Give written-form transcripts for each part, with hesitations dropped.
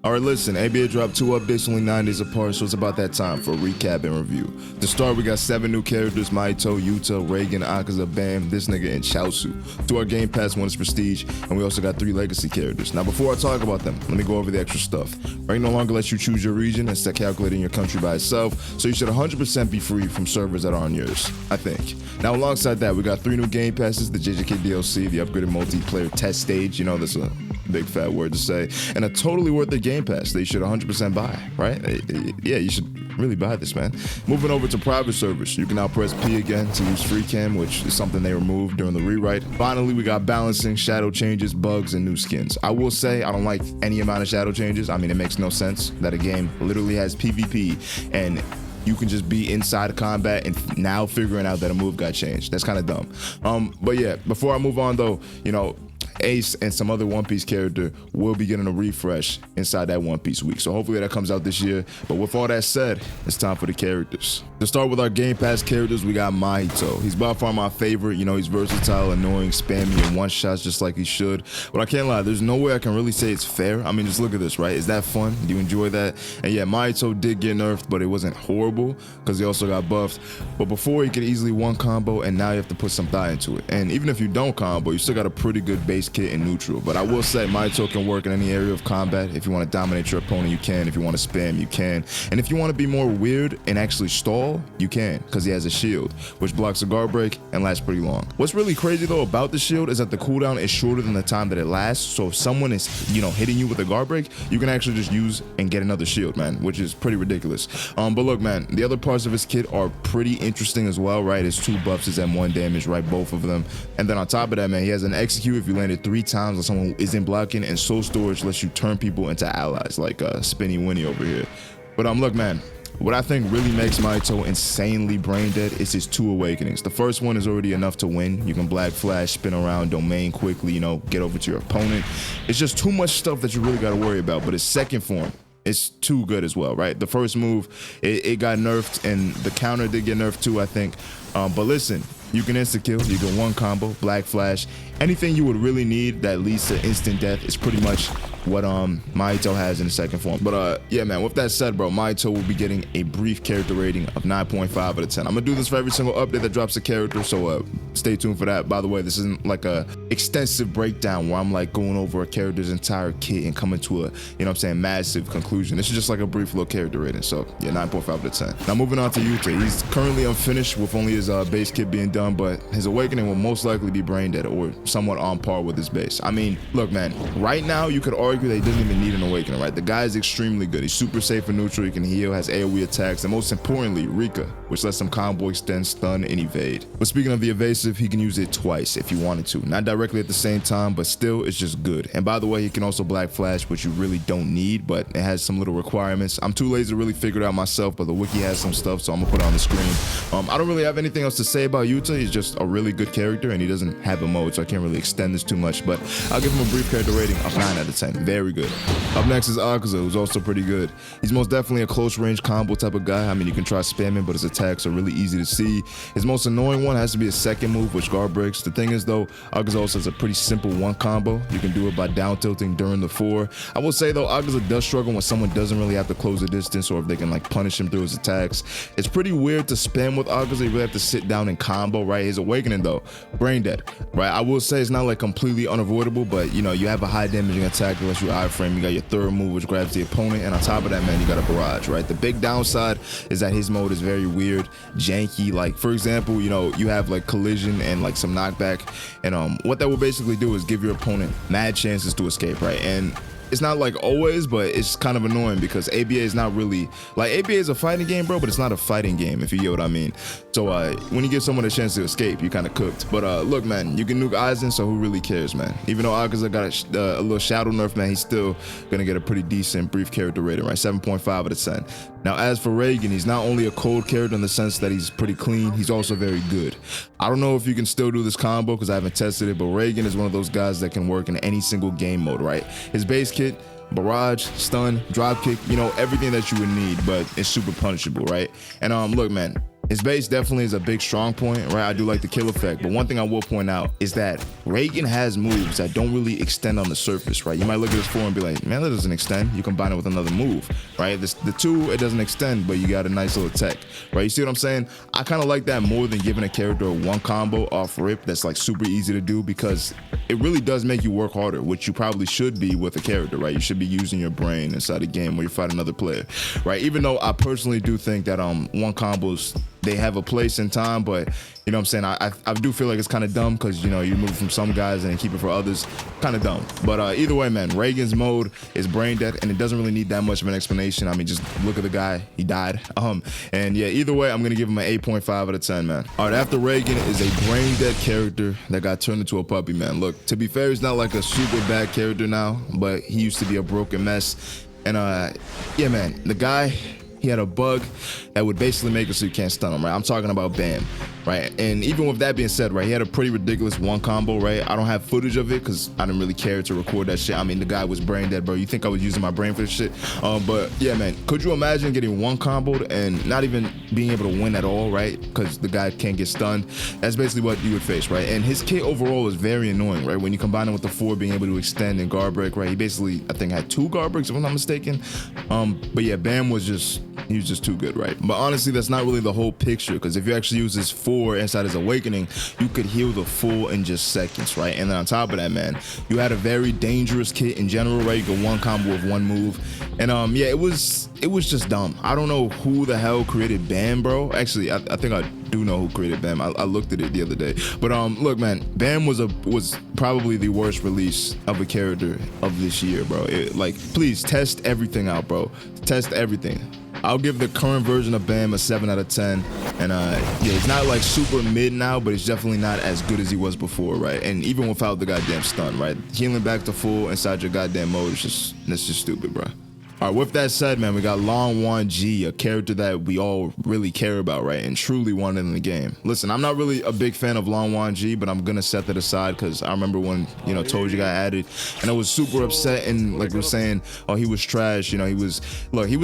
Alright, listen, ABA dropped 2 updates only 9 days apart, so it's about that time for a recap and review. To start, we got 7 new characters: Mahito, Yuta, Reagan, Akaza, Bam, this nigga, and Chaozu. 2 are Game Pass, 1 is Prestige, and we also got 3 legacy characters. Now before I talk about them, let me go over the extra stuff. Rank no longer lets you choose your region, instead calculating your country by itself, so you should 100% be free from servers that aren't yours, I think. Now alongside that, we got 3 new Game Passes: the JJK DLC, the upgraded multiplayer test stage, you know, that's a big fat word to say, and a totally worth it Game Pass that you should 100% buy, right? Yeah, you should really buy this, man. Moving over to private servers, you can now press P again to use free cam, which is something they removed during the rewrite. Finally, we got balancing, shadow changes, bugs, and new skins. I will say I don't like any amount of shadow changes. I mean, it makes no sense that a game literally has PvP and you can just be inside of combat and now figuring out that a move got changed. That's kind of dumb. But yeah, before I move on though, you know, Ace and some other One Piece character will be getting a refresh inside that One Piece week, so hopefully that comes out this year. But with all that said, it's time for the characters. To start with our Game Pass characters, we got Mahito. He's by far my favorite. You know, he's versatile, annoying, spammy, and one-shots just like he should. But I can't lie, there's no way I can really say it's fair. I mean, just look at this, right? Is that fun? Do you enjoy that? And yeah, Mahito did get nerfed, but it wasn't horrible because he also got buffed. But before, he could easily one combo, and now you have to put some thought into it. And even if you don't combo, you still got a pretty good base kit in neutral. But I will say Mahito can work in any area of combat. If you want to dominate your opponent, you can. If you want to spam, you can. And if you want to be more weird and actually stall, you can, because he has a shield which blocks a guard break and lasts pretty long. What's really crazy though about the shield is that the cooldown is shorter than the time that it lasts, so if someone is, you know, hitting you with a guard break, you can actually just use and get another shield, man, which is pretty ridiculous. But look, man, the other parts of his kit are pretty interesting as well, right? His 2 buffs, his M1 damage, right? Both of them. And then on top of that, man, he has an execute if you landed 3 times on someone who isn't blocking, and soul storage lets you turn people into allies, like Spinny Winnie over here. But look, man, what I think really makes Mahito insanely brain dead is his 2 awakenings. The first one is already enough to win. You can black flash, spin around, domain quickly, you know, get over to your opponent. It's just too much stuff that you really got to worry about. But his second form, it's too good as well, right? The first move, it got nerfed, and the counter did get nerfed too, I think. But listen, you can insta kill, you can one combo, black flash, anything you would really need that leads to instant death is pretty much what Mahito has in the second form. But yeah, man, with that said, bro, Mahito will be getting a brief character rating of 9.5 out of 10. I'm gonna do this for every single update that drops a character, so stay tuned for that. By the way, this isn't like a extensive breakdown where I'm like going over a character's entire kit and coming to a, you know what I'm saying, massive conclusion. This is just like a brief little character rating, so yeah, 9.5 out of 10. Now moving on to Yuta. He's currently unfinished with only his base kit being done, but his awakening will most likely be brain dead or somewhat on par with his base. I mean, look, man, right now you could argue that he doesn't even need an awakening, right? The guy is extremely good. He's super safe and neutral. He can heal, has AoE attacks, and most importantly, Rika, which lets him combo, extend, stun, and evade. But speaking of the evasive, he can use it twice if you wanted to. Not directly at the same time, but still, it's just good. And by the way, he can also black flash, which you really don't need, but it has some little requirements. I'm too lazy to really figure it out myself, but the wiki has some stuff, so I'm gonna put it on the screen. I don't really have anything else to say about Yuta. He's just a really good character, and he doesn't have a mode, so I can't really extend this too much, but I'll give him a brief character rating of 9 out of 10. Very good. Up next is Akaza, who's also pretty good. He's most definitely a close range combo type of guy. I mean, you can try spamming, but his attacks are really easy to see. His most annoying one has to be his second move, which guard breaks. The thing is though, Akaza also has a pretty simple one combo. You can do it by down tilting during the 4. I will say though, Akaza does struggle when someone doesn't really have to close the distance, or if they can like punish him through his attacks. It's pretty weird to spam with Akaza. You really have to sit down and combo, right? His awakening though, brain dead, right? I will say it's not like completely unavoidable, but you know, you have a high damaging attack unless you iframe. You got your third move, which grabs the opponent, and on top of that, man, you got a barrage, right? The big downside is that his mode is very weird, janky. Like for example, you know, you have like collision and like some knockback, and what that will basically do is give your opponent mad chances to escape, right? And it's not like always, but it's kind of annoying because ABA is not really like, ABA is a fighting game, bro, but it's not a fighting game, if you get what I mean. So when you give someone a chance to escape, you kind of cooked. But look, man, you can nuke Aizen, so who really cares, man? Even though Akaza got a little shadow nerf, man, he's still gonna get a pretty decent brief character rating, right? 7.5 out of 10. Now as for Reagan, he's not only a cold character in the sense that he's pretty clean, he's also very good. I don't know if you can still do this combo because I haven't tested it, but Reagan is one of those guys that can work in any single game mode, right? His base kit, barrage, stun, drop kick, you know, everything that you would need, but it's super punishable, right? And look, man, His base definitely is a big strong point, right? I do like the kill effect, but one thing I will point out is that Reagan has moves that don't really extend on the surface, right? You might look at his 4 and be like, man, that doesn't extend. You combine it with another move, right? The 2, it doesn't extend, but you got a nice little tech, right? You see what I'm saying? I kind of like that more than giving a character one combo off rip that's like super easy to do, because it really does make you work harder, which you probably should be with a character, right? You should be using your brain inside a game where you fight another player, right? Even though I personally do think that one combos, they have a place in time, but you know what I'm saying, I do feel like it's kind of dumb, because you know, you move from some guys and keep it for others, kind of dumb. But either way, man, Reagan's mode is brain dead, and it doesn't really need that much of an explanation. I mean, just look at the guy, he died. And yeah, either way, I'm gonna give him an 8.5 out of 10, man. All right, after Reagan is a brain dead character that got turned into a puppy, man. Look, to be fair, he's not like a super bad character now, but he used to be a broken mess. And yeah, man, the guy, he had a bug that would basically make it so you can't stun him, right? I'm talking about Bam, right? And even with that being said, right, he had a pretty ridiculous one combo, right? I don't have footage of it because I didn't really care to record that shit. I mean, the guy was brain dead, bro. You think I was using my brain for this shit? But yeah, man, could you imagine getting one comboed and not even being able to win at all, right? Because the guy can't get stunned. That's basically what you would face, right? And his kit overall is very annoying, right? When you combine it with the 4 being able to extend and guard break, right? He basically, I think, had 2 guard breaks, if I'm not mistaken. But yeah, Bam was just, he was just too good, right? But honestly, that's not really the whole picture, because if you actually use this 4 inside his awakening, you could heal the full in just seconds, right? And then on top of that, man, you had a very dangerous kit in general, right? You could one combo with one move. And yeah, it was just dumb. I don't know who the hell created Bam, bro. Actually, I think I do know who created Bam. I looked at it the other day. But look, man, Bam was probably the worst release of a character of this year, bro. Like, please test everything out, bro. Test everything. I'll give the current version of Bam a 7 out of 10. And yeah, he's not like super mid now, but he's definitely not as good as he was before, right? And even without the goddamn stun, right? Healing back to full inside your goddamn mode is that's just stupid, bro. All right, with that said, man, we got Long Wan G, a character that we all really care about, right, and truly wanted in the game. Listen, I'm not really a big fan of Long Wan G, but I'm gonna set that aside because I remember when, you know, Toji got added, and I was super upset, and like we were saying, oh, he was trash. You know, he was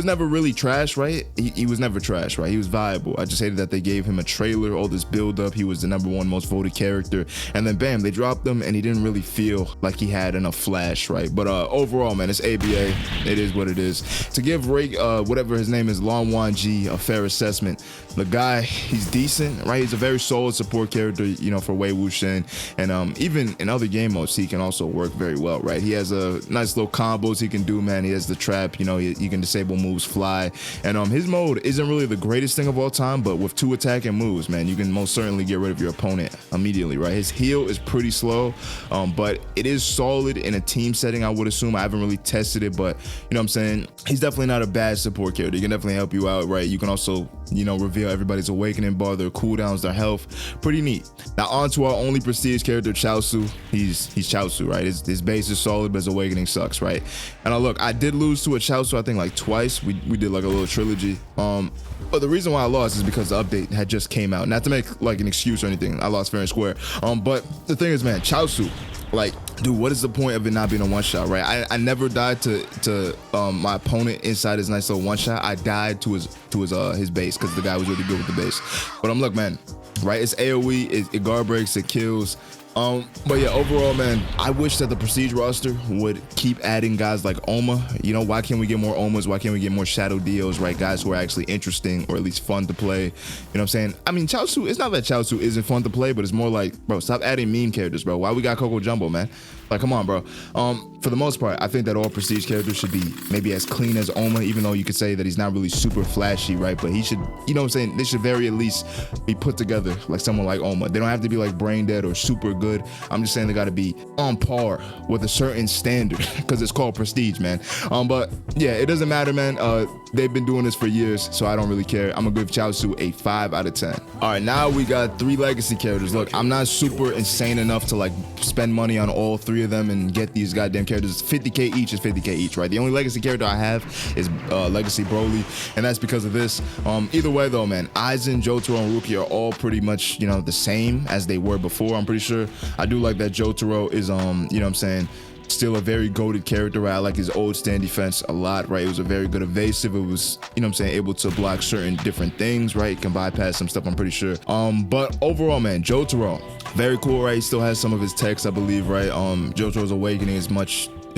never really trash, right? He was never trash, right? He was viable. I just hated that they gave him a trailer, all this build up. He was the #1 most voted character, and then bam, they dropped him, and he didn't really feel like he had enough flash, right? But overall, man, it's ABA. It is what it is. To give Ray, whatever his name is, Long Wan G, a fair assessment, the guy, he's decent, right? He's a very solid support character, you know, for Wei Wuxian, and even in other game modes, he can also work very well, right? He has a nice little combos he can do, man. He has the trap, you know, he can disable moves, fly, and his mode isn't really the greatest thing of all time, but with 2 attacking moves, man, you can most certainly get rid of your opponent immediately, right? His heal is pretty slow, but it is solid in a team setting, I would assume. I haven't really tested it, but you know what I'm saying? He's definitely not a bad support character. He can definitely help you out, right? You can also, you know, reveal everybody's awakening bar, their cooldowns, their health. Pretty neat. Now on to our only prestige character, Chaozu. He's Chaozu, right? His base is solid, but his awakening sucks, right? And look, I did lose to a Chaozu, I think like twice. We did like a little trilogy. But the reason why I lost is because the update had just came out. Not to make like an excuse or anything. I lost fair and square. But the thing is, man, Chaozu, like, dude, what is the point of it not being a one shot, right? I never died to my opponent inside his nice little one shot. I died to his base because the guy was really good with the base. But look, man, right? It's AoE, it guard breaks, it kills. But yeah, overall, man, I wish that the prestige roster would keep adding guys like Oma. You know, why can't we get more Omas? Why can't we get more Shadow Dios, right? Guys who are actually interesting or at least fun to play. You know what I'm saying? I mean, Chaozu, it's not that Chaozu isn't fun to play, but it's more like, bro, stop adding meme characters, bro. Why we got Coco Jumbo, man? Like, come on, bro. For the most part, I think that all prestige characters should be maybe as clean as Oma, even though you could say that he's not really super flashy, right? But he should, you know what I'm saying? They should very at least be put together like someone like Oma. They don't have to be like brain dead or super good. I'm just saying they got to be on par with a certain standard because it's called prestige, man. But yeah, it doesn't matter, man. They've been doing this for years, so I don't really care. I'm gonna give Chaozu a 5 out of 10. All right, now we got 3 legacy characters. Look, I'm not super insane enough to like spend money on all 3 of them and get these goddamn characters. 50k each is 50k each, right? The only legacy character I have is Legacy Broly, and that's because of this. Either way though, man, Aizen, Jotaro, and Ruki are all pretty much, you know, the same as they were before. I'm pretty sure. I do like that Jotaro is you know what I'm saying, still a very goated character, right? I like his old stand defense a lot, right? It was a very good evasive. It was, you know what I'm saying, able to block certain different things, right? Can bypass some stuff, I'm pretty sure. But overall, man, Jotaro, very cool, right? He still has some of his techs, I believe, right? Jotaro's awakening is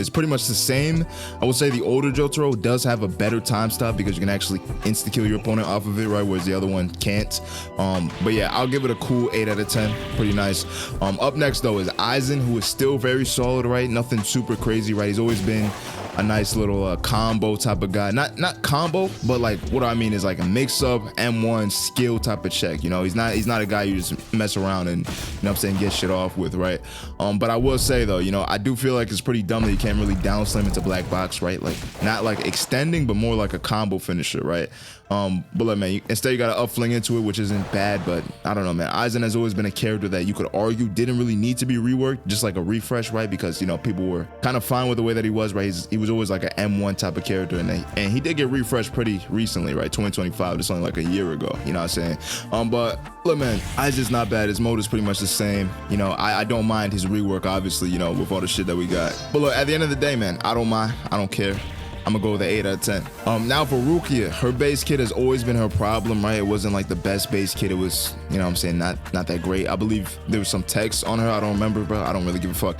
pretty much the same. I would say the older Jotaro does have a better time stop because you can actually insta-kill your opponent off of it, right? Whereas the other one can't. But yeah, I'll give it a cool 8 out of 10. Pretty nice. Up next though is Aizen, who is still very solid, right? Nothing super crazy, right? He's always been a nice little combo type of guy. Not combo, but like what I mean is like a mix-up M1 skill type of check. You know, he's not a guy you just mess around and, you know what I'm saying, get shit off with, right? But I will say though, you know, I do feel like it's pretty dumb that you can't really down slam into black box, right? Like not like extending, but more like a combo finisher, right? But look, man, instead you got to up fling into it, which isn't bad, but I don't know, man. Aizen has always been a character that you could argue didn't really need to be reworked, just like a refresh, right? Because, you know, people were kind of fine with the way that he was, right? He was always like an M1 type of character, and he did get refreshed pretty recently, right? 2025, it's only like a year ago, you know what I'm saying? But look, man, Aizen's not bad. His mode is pretty much the same. You know, I don't mind his rework, obviously, you know, with all the shit that we got. But look, at the end of the day, man, I don't mind. I don't care. I'm gonna go with an 8 out of 10. Now for Rukia, her base kit has always been her problem, right? It wasn't like the best base kit. It was, you know what I'm saying, not that great. I believe there was some text on her. I don't remember, bro. I don't really give a fuck.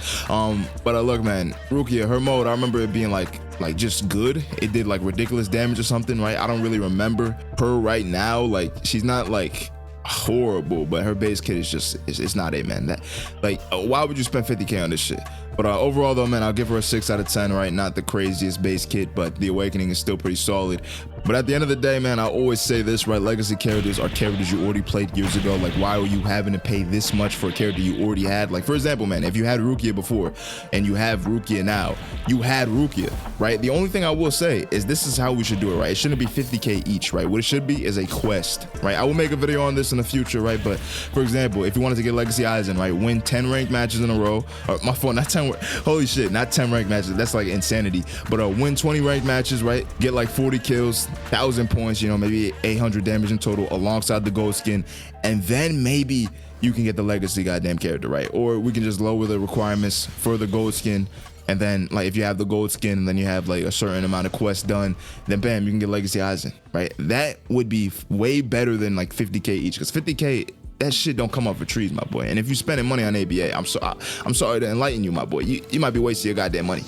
But look, man, Rukia, her mode, I remember it being like just good. It did like ridiculous damage or something, right? I don't really remember her right now. Like she's not like horrible, but her base kit is just, it's not it, man. That like, why would you spend 50K on this shit? But overall though, man, I'll give her a 6 out of 10, right? Not the craziest base kit, but the awakening is still pretty solid. But at the end of the day, man, I always say this, right? Legacy characters are characters you already played years ago. Like, why are you having to pay this much for a character you already had? Like, for example, man, if you had Rukia before and you have Rukia now, you had Rukia, right? The only thing I will say is this is how we should do it, right? It shouldn't be 50K each, right? What it should be is a quest, right? I will make a video on this in the future, right? But for example, if you wanted to get Legacy Aizen, right, win 10 ranked matches in a row, or my phone, not 10, holy shit, not 10 ranked matches, that's like insanity. But win 20 ranked matches, right? Get like 40 kills, 1,000 points, you know, maybe 800 damage in total alongside the gold skin, and then maybe you can get the legacy goddamn character, right? Or we can just lower the requirements for the gold skin, and then like if you have the gold skin and then you have like a certain amount of quests done, then bam, you can get Legacy Aizen, right? That would be way better than like 50K each, because 50K, that shit don't come off of trees, my boy. And if you're spending money on ABA, I'm sorry to enlighten you, my boy. You might be wasting your goddamn money.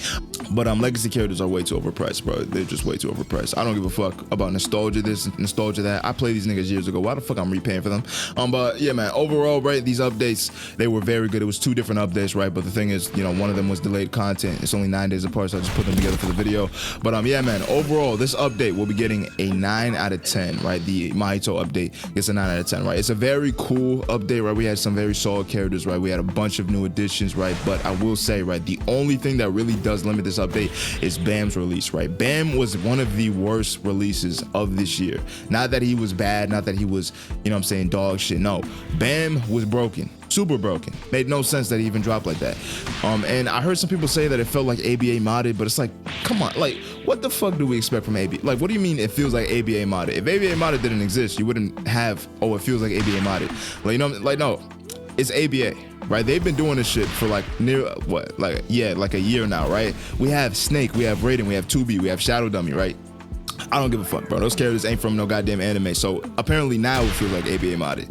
But legacy characters are way too overpriced, bro. They're just way too overpriced. I don't give a fuck about nostalgia this, nostalgia that. I played these niggas years ago. Why the fuck I'm repaying for them? But yeah, man, overall, right, these updates, they were very good. It was 2 different updates, right? But the thing is, you know, one of them was delayed content. It's only 9 days apart, so I just put them together for the video. But yeah, man, overall, this update will be getting a 9 out of 10, right? The Mahito update gets a 9 out of 10, right? It's a very cool update, right? We had some very solid characters, right? We had a bunch of new additions, right? But I will say, right, the only thing that really does limit this update is Bam's release, right? Bam was one of the worst releases of this year. Not that he was bad, not that he was, you know what I'm saying, dog shit. No, Bam was broken. Super broken. Made no sense that he even dropped like that. And I heard some people say that it felt like ABA modded, but it's like, come on, like, what the fuck do we expect from ABA? Like, what do you mean it feels like ABA modded? If ABA modded didn't exist, you wouldn't have, oh, it feels like ABA modded. Like, you know, like, no, it's ABA, right? They've been doing this shit for like near, what, like, yeah, like a year now, right? We have Snake, we have Raiden, we have 2B, we have Shadow Dummy, right? I don't give a fuck, bro. Those characters ain't from no goddamn anime. So apparently now it feels like ABA modded.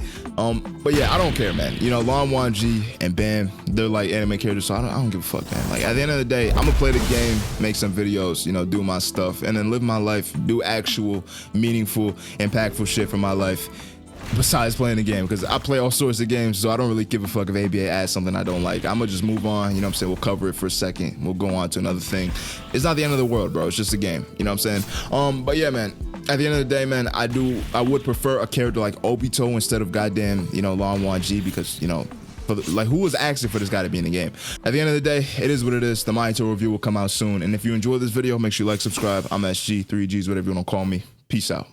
But yeah, I don't care, man. You know, Lon Wan G and Bam, they're like anime characters, so I don't give a fuck, man. Like at the end of the day, I'm gonna play the game, make some videos, you know, do my stuff, and then live my life, do actual, meaningful, impactful shit for my life. Besides playing the game, because I play all sorts of games, so I don't really give a fuck if ABA adds something I don't like. I'm gonna just move on, you know what I'm saying? We'll cover it for a second, we'll go on to another thing. It's not the end of the world, bro. It's just a game, you know what I'm saying? But yeah, man, at the end of the day, man, I would prefer a character like Obito instead of goddamn, you know, Lon Wan G, because, you know, like, who was asking for this guy to be in the game? At the end of the day, it is what it is. The Mahito review will come out soon, and if you enjoyed this video, make sure you like, subscribe. I'm SG, 3Gs, whatever you want to call me. Peace out.